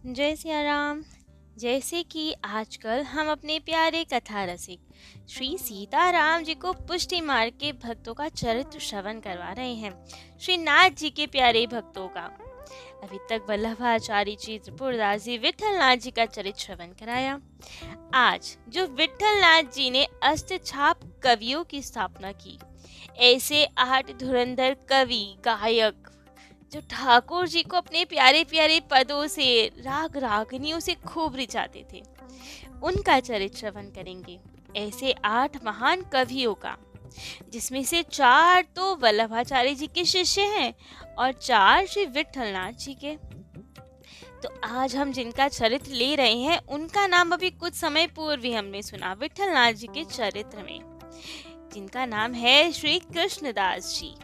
जय सिया राम। जैसे कि आजकल हम अपने प्यारे कथा रसिक श्री सीताराम जी को पुष्टि मार्ग के भक्तों का चरित्र श्रवण करवा रहे हैं, श्री नाथ जी के प्यारे भक्तों का। अभी तक वल्लभाचार्य जी, त्रिपुरदास जी, विठल नाथ जी का चरित्र श्रवण कराया। आज जो विठल नाथ जी ने अष्टछाप कवियों की स्थापना की, ऐसे 8 धुरंधर कवि गायक जो ठाकुर जी को अपने प्यारे प्यारे पदों से, राग रागनियों से खूब रिझाते थे, उनका चरित्र श्रवण करेंगे। ऐसे 8 महान कवियों का, जिसमें से 4 तो वल्लभाचार्य जी के शिष्य हैं और 4 श्री विठलनाथ जी के। तो आज हम जिनका चरित्र ले रहे हैं उनका नाम अभी कुछ समय पूर्व ही हमने सुना विठलनाथ जी के चरित्र में, जिनका नाम है श्री कृष्णदास जी।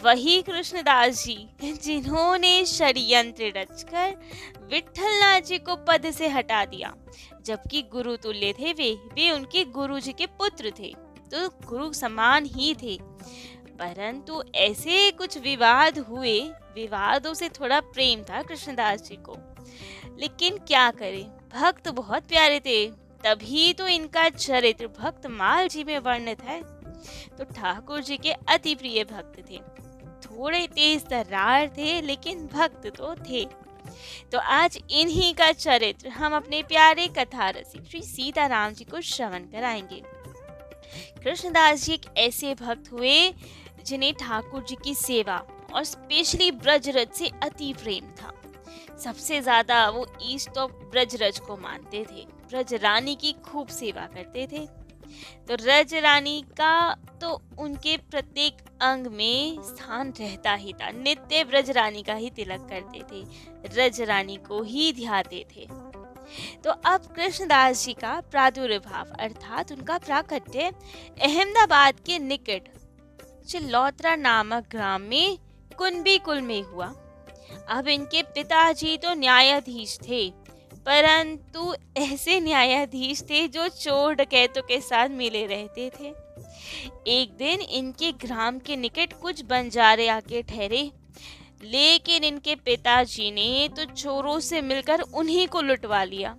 वही कृष्णदास जी जिन्होंने षड्यंत्र रचकर विठलनाथ जी को पद से हटा दिया, जबकि गुरु तुल्य थे वे उनके गुरु जी के पुत्र थे, तो गुरु समान ही थे। परंतु ऐसे कुछ विवाद हुए, विवादों से थोड़ा प्रेम था कृष्णदास जी को, लेकिन क्या करें, भक्त बहुत प्यारे थे, तभी तो इनका चरित्र भक्त माल जी में वर्णित है। तो ठाकुर जी के अति प्रिय भक्त थे, थोड़े तेज तर्रार थे, लेकिन भक्त तो थे। तो आज इन्हीं का चरित्र हम अपने प्यारे कथा रसिक श्री सीताराम जी को श्रवण कराएंगे। कृष्णदास जी एक ऐसे भक्त हुए जिन्हें ठाकुर जी की सेवा और स्पेशली ब्रजरज से अति प्रेम था। सबसे ज्यादा वो ईस्ट ऑफ ब्रजरज को मानते थे, ब्रज रानी की खूब सेवा करते थे। तो रज रानी का तो उनके प्रत्येक अंग में स्थान रहता ही था, नित्य ब्रज रानी का ही तिलक करते थे, रज रानी को ही ध्याते थे। तो अब कृष्णदास जी का प्रादुर्भाव अर्थात उनका प्राकट्य अहमदाबाद के निकट चिल्लौत्रा नामक ग्राम में कुनबी कुल में हुआ। अब इनके पिताजी तो न्यायाधीश थे, परंतु ऐसे न्यायाधीश थे जो चोर डकैतों के साथ मिले रहते थे। एक दिन इनके ग्राम के निकट कुछ बंजारे आके ठहरे, लेकिन इनके पिताजी ने तो चोरों से मिलकर उन्हीं को लुटवा लिया,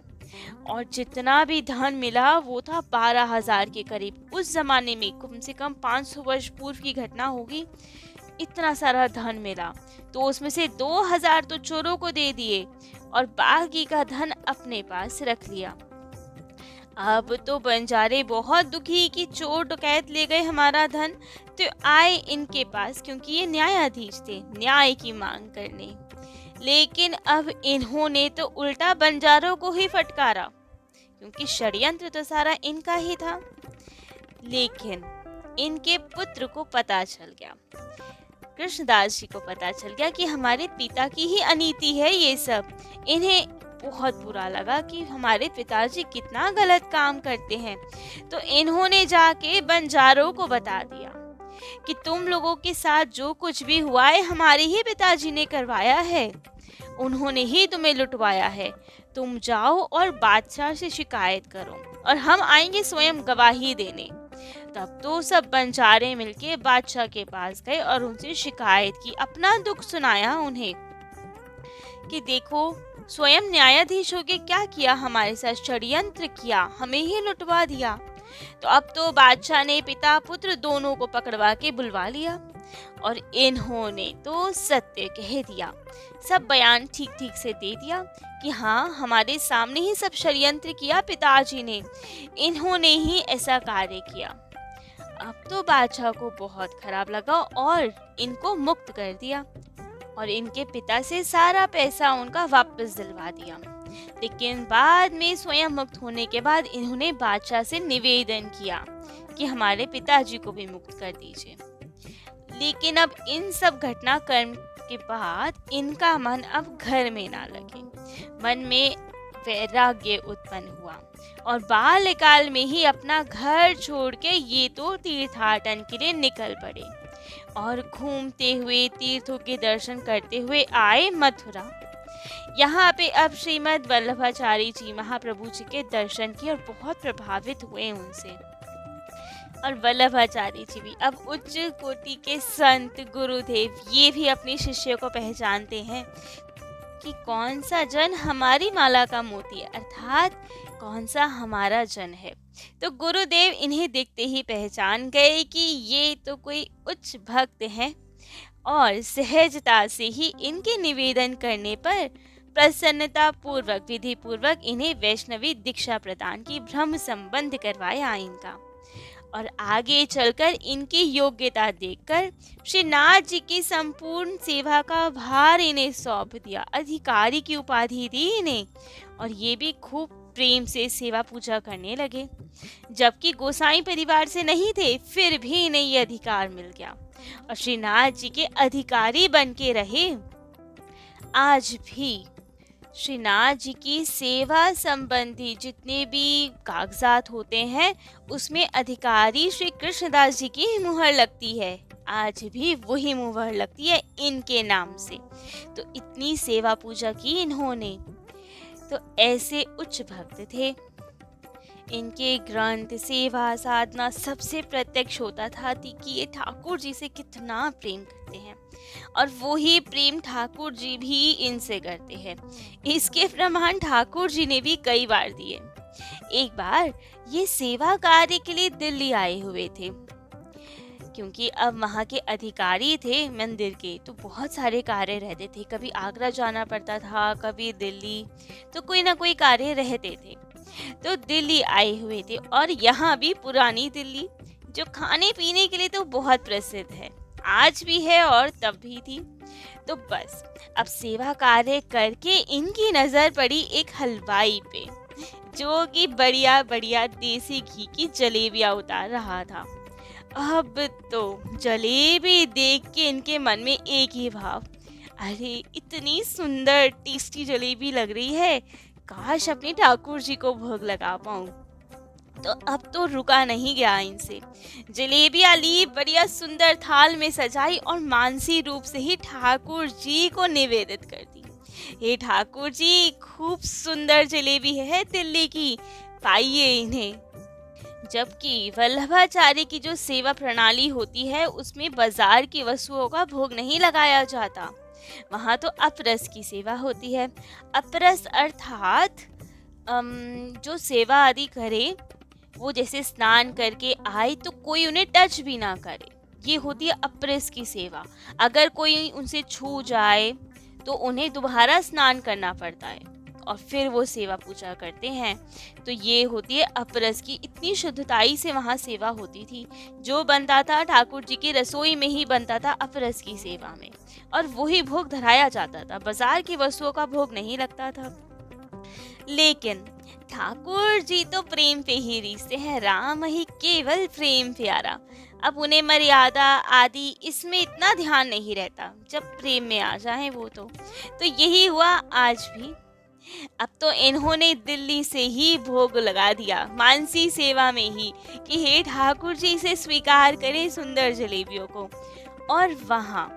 और जितना भी धन मिला वो था 12,000 के करीब। उस जमाने में कम से कम 500 वर्ष पूर्व की घटना होगी, इतना सारा धन मिला। तो उसमें से 2,000 तो चोरों को दे दिए और बाकी का धन अपने पास रख लिया। अब तो बंजारे बहुत दुखी कि चोर डकैत ले गए हमारा धन, तो आए इनके पास, क्योंकि ये न्यायाधीश थे, न्याय की मांग करने। लेकिन अब इन्होंने तो उल्टा बंजारों को ही फटकारा, क्योंकि षड्यंत्र तो सारा इनका ही था। लेकिन इनके पुत्र को पता चल गया, कृष्णदास जी को पता चल गया कि हमारे पिता की ही अनीति है ये सब। इन्हें बहुत बुरा लगा कि हमारे पिताजी कितना गलत काम करते हैं। तो इन्होंने जाके बंजारों को बता दिया कि तुम लोगों के साथ जो कुछ भी हुआ है हमारे ही पिताजी ने करवाया है, उन्होंने ही तुम्हें लुटवाया है। तुम जाओ और बादशाह से शिकायत करो और हम आएंगे स्वयं गवाही देने। तब तो सब बंजारे मिलके बादशाह के पास गए और उनसे शिकायत की, अपना दुख सुनाया उन्हें कि देखो स्वयं न्यायाधीश होके क्या किया, हमारे साथ षड्यंत्र किया, हमें ही लुटवा दिया। तो अब तो बादशाह ने पिता पुत्र दोनों को पकड़वा के बुलवा लिया और इन्होंने तो सत्य कह दिया, सब बयान ठीक ठीक से दे दिया कि हाँ हमारे सामने ही सब षड्यंत्र किया पिताजी ने, इन्होंने ही ऐसा कार्य किया। अब तो बादशाह को बहुत खराब लगा और इनको मुक्त कर दिया और इनके पिता से सारा पैसा उनका वापस दिलवा दिया। लेकिन बाद में स्वयं मुक्त होने के बाद इन्होंने बादशाह से निवेदन किया कि हमारे पिताजी को भी मुक्त कर दीजिए। लेकिन अब इन सब घटनाक्रम के बाद इनका मन अब घर में ना लगे, मन में वैराग्य उत्पन्न हुआ और बाल्यकाल में ही अपना घर छोड़ के ये तो तीर्थाटन के लिए निकल पड़े और घूमते हुए तीर्थों के दर्शन करते हुए आए मथुरा। यहाँ पे अब श्रीमद् वल्लभाचार्य जी महाप्रभु जी के दर्शन किए और बहुत प्रभावित हुए उनसे। और वल्लभाचार्य जी भी अब उच्च कोटि के संत गुरुदेव, ये भी अपने शिष्य को पहचानते हैं कि कौन सा जन हमारी माला का मोती है, अर्थात कौन सा हमारा जन है। तो गुरुदेव इन्हें देखते ही पहचान गए कि ये तो कोई उच्च भक्त हैं और सहजता से ही इनके निवेदन करने पर प्रसन्नता पूर्वक विधि पूर्वक इन्हें वैष्णवी दीक्षा प्रदान की, ब्रह्म संबंध करवाया इनका। और आगे चलकर इनकी योग्यता देखकर श्री नाथ जी की संपूर्ण सेवा का भार इन्हें सौंप दिया, अधिकारी की उपाधि दी इन्हें, और ये भी खूब प्रेम से सेवा पूजा करने लगे। जबकि गोसाई परिवार से नहीं थे, फिर भी इन्हें ये अधिकार मिल गया और श्री नाथ जी के अधिकारी बन के रहे। आज भी श्रीनाथ जी की सेवा संबंधी जितने भी कागजात होते हैं उसमें अधिकारी श्री कृष्णदास जी की मुहर लगती है। आज भी वही मुहर लगती है इनके नाम से। तो इतनी सेवा पूजा की इन्होंने। तो ऐसे उच्च भक्त थे। इनके ग्रंथ, सेवा, साधना सबसे प्रत्यक्ष होता था कि ये ठाकुर जी से कितना प्रेम करते हैं और वही प्रेम ठाकुर जी भी इनसे करते हैं। इसके प्रमाण ठाकुर जी ने भी कई बार दिए। एक बार ये सेवा कार्य के लिए दिल्ली आए हुए थे, क्योंकि अब वहाँ के अधिकारी थे मंदिर के, तो बहुत सारे कार्य रहते थे। कभी आगरा जाना पड़ता था, कभी दिल्ली, तो कोई ना कोई कार्य रहते थे। तो दिल्ली आए हुए थे और यहाँ भी पुरानी दिल्ली जो खाने पीने के लिए तो बहुत प्रसिद्ध है, आज भी है और तब भी थी। तो बस अब सेवा कार्य करके इनकी नजर पड़ी एक हलवाई पे, जो कि बढ़िया बढ़िया देसी घी की जलेबियां उतार रहा था। अब तो जलेबी देख के इनके मन में एक ही भाव, अरे इतनी सुंदर टेस्टी जलेबी लग रही है, काश अपने ठाकुर जी को भोग लगा पाऊं। तो अब तो रुका नहीं गया इनसे। जलेबियां ली, बढ़िया सुंदर थाल में सजाई और मानसी रूप से ही ठाकुर जी को निवेदित कर दी। हे ठाकुर जी, खूब सुंदर जलेबी है दिल्ली की, पाइए इन्हें। जबकि वल्लभाचार्य की जो सेवा प्रणाली होती है उसमें बाजार की वस्तुओं का भोग नहीं लगाया जाता, वहाँ तो अपरस की सेवा होती है। अपरस अर्थात जो सेवा आदि करे वो जैसे स्नान करके आए तो कोई उन्हें टच भी ना करे, ये होती है अपरस की सेवा। अगर कोई उनसे छू जाए तो उन्हें दोबारा स्नान करना पड़ता है और फिर वो सेवा पूजा करते हैं। तो ये होती है अपरस की। इतनी शुद्धताई से वहाँ सेवा होती थी, जो बनता था ठाकुर जी की रसोई में ही बनता था अपरस की सेवा में, और वही भोग धराया जाता था, बाजार की वस्तुओं का भोग नहीं लगता था। लेकिन ठाकुर जी तो प्रेम पे ही रीझते हैं, राम ही केवल प्रेम प्यारा। अब उन्हें मर्यादा आदि इसमें इतना ध्यान नहीं रहता, जब प्रेम में आ जाए वो तो यही हुआ आज भी। अब तो इन्होंने दिल्ली से ही भोग लगा दिया, मानसी सेवा में ही, कि हे ठाकुर जी से स्वीकार करें सुंदर जलेबियों को। और वहाँ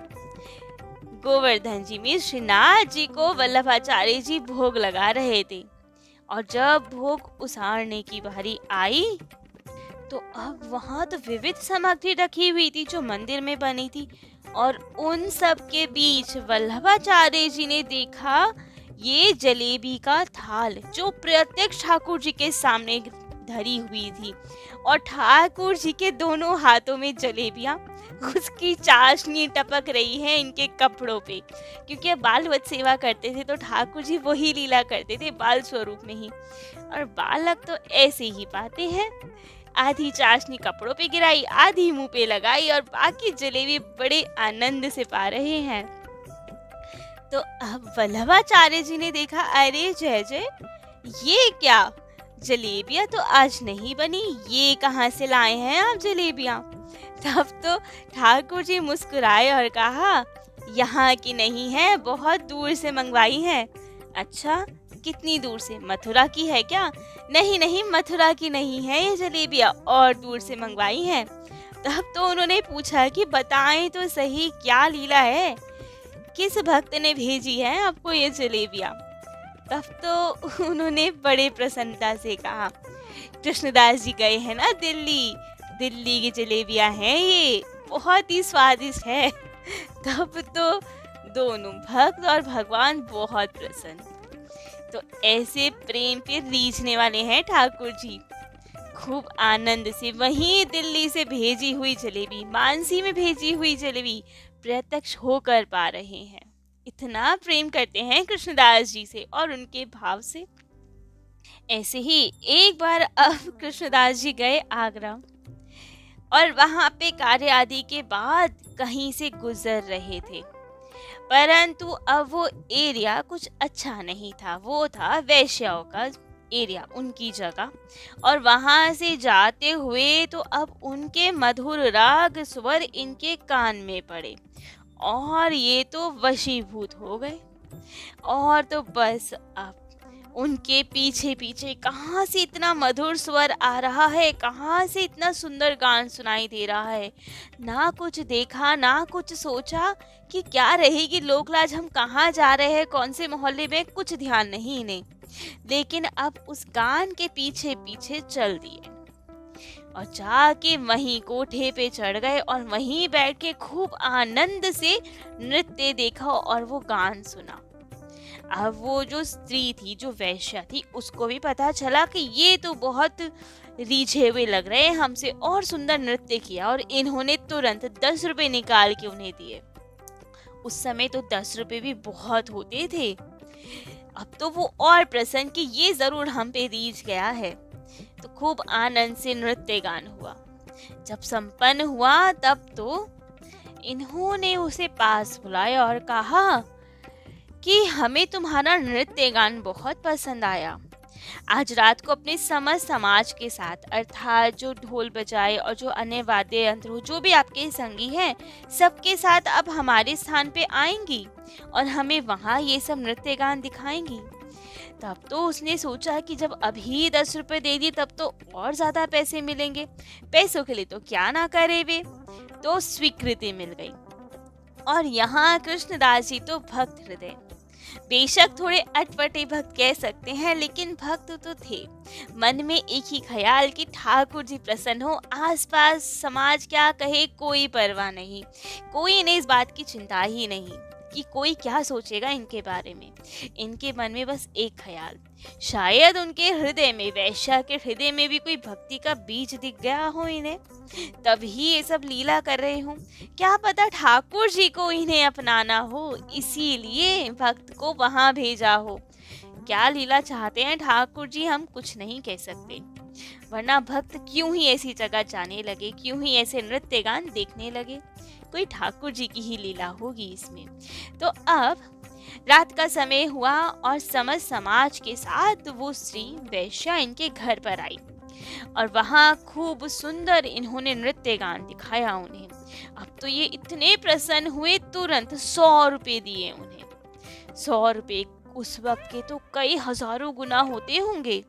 गोवर्धन जी में श्रीनाथ जी को वल्लभाचार्य जी भोग लगा रहे थे, और जब भोग उसारने की बारी आई तो अब वहाँ तो विविध सामग्री रखी हुई थी जो मंदिर में बनी थी, और उन सब के बीच वल्लभाचार्य जी ने देखा ये जलेबी का थाल जो प्रत्यक्ष ठाकुर जी के सामने धरी हुई थी, और ठाकुर जी के दोनों हाथों में जलेबियां, उसकी चाशनी टपक रही है इनके कपड़ों पे, क्योंकि अब बालवत सेवा करते थे तो ठाकुर जी वही लीला करते थे बाल स्वरूप में ही, और बालक तो ऐसे ही पाते हैं। आधी चाशनी कपड़ों पे गिराई, आधी मुंह पे लगाई, और बाकी जलेबी बड़े आनंद से पा रहे हैं। तो अब वल्लभाचार्य जी ने देखा, अरे जय जय, ये क्या, जलेबियां तो आज नहीं बनी, ये कहाँ से लाए हैं आप जलेबियां? तब तो ठाकुर जी मुस्कुराए और कहा, यहाँ की नहीं है, बहुत दूर से मंगवाई है। अच्छा, कितनी दूर से? मथुरा की है क्या? नहीं नहीं, मथुरा की नहीं है ये जलेबियां, और दूर से मंगवाई हैं। तब तो उन्होंने पूछा कि बताएं तो सही, क्या लीला है, किस भक्त ने भेजी है आपको ये जलेबियां? तब तो उन्होंने बड़े प्रसन्नता से कहा, कृष्णदास जी गए हैं ना दिल्ली, दिल्ली की जलेबियां हैं ये, बहुत ही स्वादिष्ट है। तब तो दोनों भक्त और भगवान बहुत प्रसन्न। तो ऐसे प्रेम पे रीझने वाले हैं ठाकुर जी। खूब आनंद से वहीं दिल्ली से भेजी हुई जलेबी, मानसी में भेजी हुई जलेबी प्रत्यक्ष होकर पा रहे हैं। इतना प्रेम करते हैं कृष्णदास जी से और उनके भाव से। ऐसे ही एक बार अब कृष्णदास जी गए आगरा और वहां पे कार्य आदि के बाद कहीं से गुजर रहे थे, परंतु अब वो एरिया कुछ अच्छा नहीं था। वो था वैश्याओं का एरिया, उनकी जगह। और वहां से जाते हुए तो अब उनके मधुर राग स्वर इनके कान में पड़े और ये तो वशीभूत हो गए। और तो बस अब उनके पीछे पीछे कहाँ से इतना मधुर स्वर आ रहा है, कहाँ से इतना सुंदर गान सुनाई दे रहा है। ना कुछ देखा ना कुछ सोचा कि क्या रहेगी लोकलाज, हम कहाँ जा रहे हैं, कौन से मोहल्ले में, कुछ ध्यान नहीं इन्हें। लेकिन अब उस गान के पीछे पीछे चल दिए और जाके वहीं कोठे पे चढ़ गए और वहीं बैठ के खूब आनंद से नृत्य देखा और वो गान सुना। अब वो जो स्त्री थी, जो वैश्या थी, उसको भी पता चला कि ये तो बहुत रीझे हुए लग रहे हैं हमसे, और सुंदर नृत्य किया। और इन्होंने तुरंत 10 रुपए निकाल के उन्हें दिए। उस समय तो 10 रुपए भी बहुत होते थे। अब तो वो और प्रसन्न कि ये जरूर हम पे रीझ गया है। तो खूब आनंद से नृत्य गान हुआ। जब संपन्न हुआ तब तो इन्होंने उसे पास बुलाया और कहा कि हमें तुम्हारा नृत्य गान बहुत पसंद आया। आज रात को अपने समस्त समाज के साथ, अर्थात जो ढोल बजाए और जो अन्य वाद्य यंत्र हो, जो भी आपके संगी हैं, सबके साथ अब हमारे स्थान पे आएंगी और हमें वहाँ ये सब नृत्य गान दिखाएंगी। तब तो उसने सोचा कि जब अभी 10 रुपए दे दिए तब तो और ज्यादा पैसे मिलेंगे, पैसों के लिए तो क्या ना करे वे। तो स्वीकृति मिल गई। और यहाँ कृष्णदास जी तो भक्त हृदय, बेशक थोड़े अटपटे भक्त कह सकते हैं, लेकिन भक्त तो थे। मन में एक ही ख्याल कि ठाकुर जी प्रसन्न हो, आसपास समाज क्या कहे कोई परवाह नहीं, कोई इन्हें इस बात की चिंता ही नहीं कि कोई क्या सोचेगा इनके बारे में। इनके मन में बस एक ख्याल, शायद उनके हृदय में, वैश्या के हृदय में भी कोई भक्ति का बीज दिख गया हो इन्हें, तभी ये सब लीला कर रहे हो। क्या पता ठाकुर जी को इन्हें अपनाना हो, इसीलिए भक्त को वहां भेजा हो। क्या लीला चाहते हैं ठाकुर जी हम कुछ नहीं कह सकते, वरना भक्त क्यों ही ऐसी जगह जाने लगे, क्यों ही ऐसे नृत्य गान देखने लगे। कोई ठाकुर जी की ही लीला होगी इसमें। तो अब रात का समय हुआ और समस्त समाज के साथ वो स्त्री वैश्या इनके घर पर आई और वहाँ खूब सुंदर इन्होंने नृत्य गान दिखाया उन्हें। अब तो ये इतने प्रसन्न हुए, तुरंत 100 रुपए दिए उन्हें। 100 रुपए उस वक्त के तो कई हजारों गुना होते होंगे।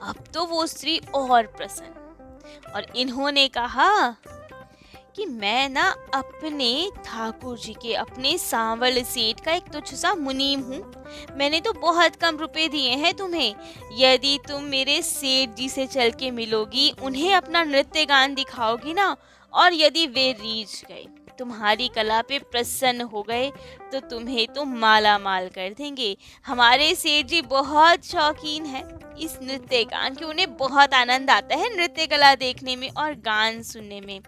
अब तो वो स्त्री और प्रसन्न और इन्होंने कहा कि मैं ना अपने ठाकुर जी के, अपने सांवल सेठ का एक तुच्छ सा मुनीम हूँ। मैंने तो बहुत कम रुपए दिए हैं तुम्हें। यदि तुम मेरे सेठ जी से चल के मिलोगी, उन्हें अपना नृत्य गान दिखाओगी ना, और यदि वे रीझ गए, तुम्हारी कला पे प्रसन्न हो गए, तो तुम्हें तो माला माल कर देंगे। हमारे सेठ जी बहुत शौकीन हैं इस नृत्य गान के, उन्हें बहुत आनंद आता है नृत्य कला देखने में और गान सुनने में।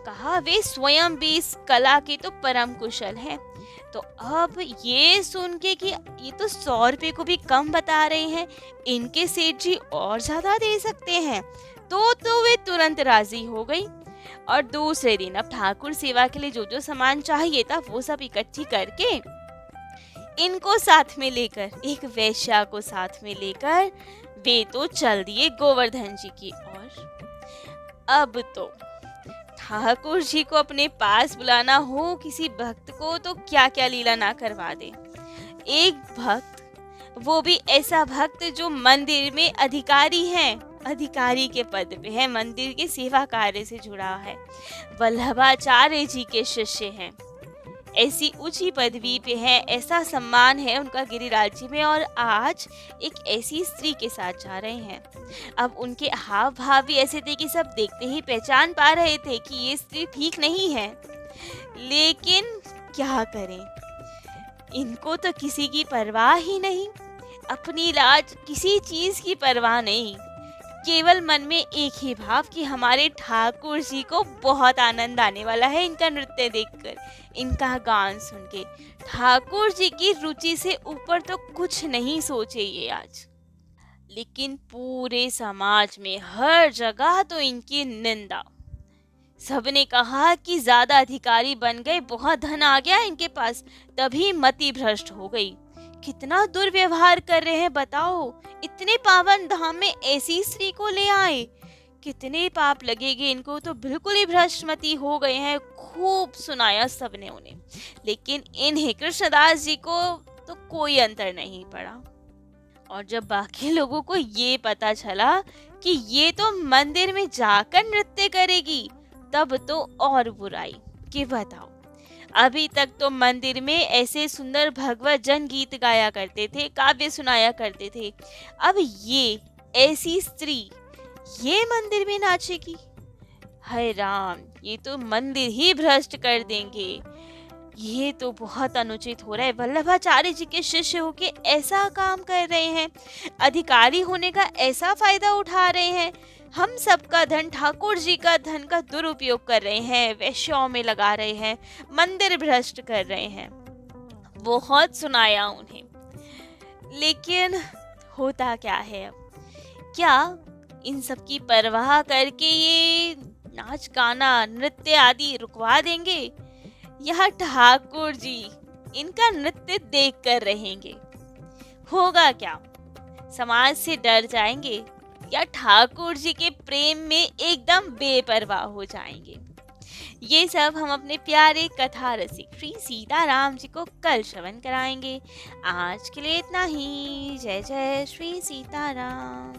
कहा वे स्वयं भी इस कला के तो परम कुशल हैं। तो अब ये सुन के कि ये तो 100 रुपए को भी कम बता रहे हैं, इनके सेठ जी और ज्यादा दे सकते हैं, तो वे तुरंत राजी हो गई। और दूसरे दिन अब ठाकुर सेवा के लिए जो जो सामान चाहिए था वो सब इकट्ठी करके इनको साथ में लेकर, एक वैश्या को साथ में लेकर वे तो चल दिए गोवर्धन जी की ओर। अब तो ठाकुर जी को अपने पास बुलाना हो किसी भक्त को तो क्या क्या लीला ना करवा दे। एक भक्त, वो भी ऐसा भक्त जो मंदिर में अधिकारी है, अधिकारी के पद पे है, मंदिर के सेवा कार्य से जुड़ा है, वल्लभाचार्य जी के शिष्य हैं, ऐसी ऊंची पदवी पे है, ऐसा सम्मान है उनका गिरिराज जी में, और आज एक ऐसी स्त्री के साथ जा रहे हैं। अब उनके हाव भाव भी ऐसे थे कि सब देखते ही पहचान पा रहे थे कि ये स्त्री ठीक नहीं है, लेकिन क्या करें, इनको तो किसी की परवाह ही नहीं, अपनी लाज किसी चीज की परवाह नहीं, केवल मन में एक ही भाव कि हमारे ठाकुर जी को बहुत आनंद आने वाला है इनका नृत्य देखकर, इनका गान सुन के। ठाकुर जी की रुचि से ऊपर तो कुछ नहीं सोचे ये आज। लेकिन पूरे समाज में हर जगह तो इनकी निंदा। सबने कहा कि ज्यादा अधिकारी बन गए, बहुत धन आ गया इनके पास, तभी मति भ्रष्ट हो गई। कितना दुर्व्यवहार कर रहे हैं बताओ, इतने पावन धाम में ऐसी स्त्री को ले आए, कितने पाप लगेंगे इनको, तो बिल्कुल ही भ्रष्टमती हो गए हैं। खूब सुनाया सबने उन्हें, लेकिन इन्हें कृष्णदास जी को तो कोई अंतर नहीं पड़ा। और जब बाकी लोगों को ये पता चला कि ये तो मंदिर में जाकर नृत्य करेगी, तब तो और बुराई कि बताओ, अभी तक तो मंदिर में ऐसे सुंदर भगवत जन गीत गाया करते थे, काव्य सुनाया करते थे, अब ये ऐसी स्त्री ये मंदिर में नाचेगी। हाय राम, ये तो मंदिर ही भ्रष्ट कर देंगे, ये तो बहुत अनुचित हो रहा है। वल्लभाचार्य जी के शिष्य होके ऐसा काम कर रहे हैं, अधिकारी होने का ऐसा फायदा उठा रहे हैं, हम सबका धन, ठाकुर जी का धन का दुरुपयोग कर रहे हैं, वैश्यों में लगा रहे हैं, मंदिर भ्रष्ट कर रहे हैं। बहुत सुनाया उन्हें, लेकिन होता क्या है अब? क्या इन सब की परवाह करके ये नाच गाना नृत्य आदि रुकवा देंगे, यह ठाकुर जी इनका नृत्य देख कर रहेंगे? होगा क्या, समाज से डर जाएंगे या ठाकुर जी के प्रेम में एकदम बेपरवाह हो जाएंगे? ये सब हम अपने प्यारे कथा रसिक श्री सीताराम जी को कल श्रवण कराएंगे। आज के लिए इतना ही। जय जय श्री सीताराम।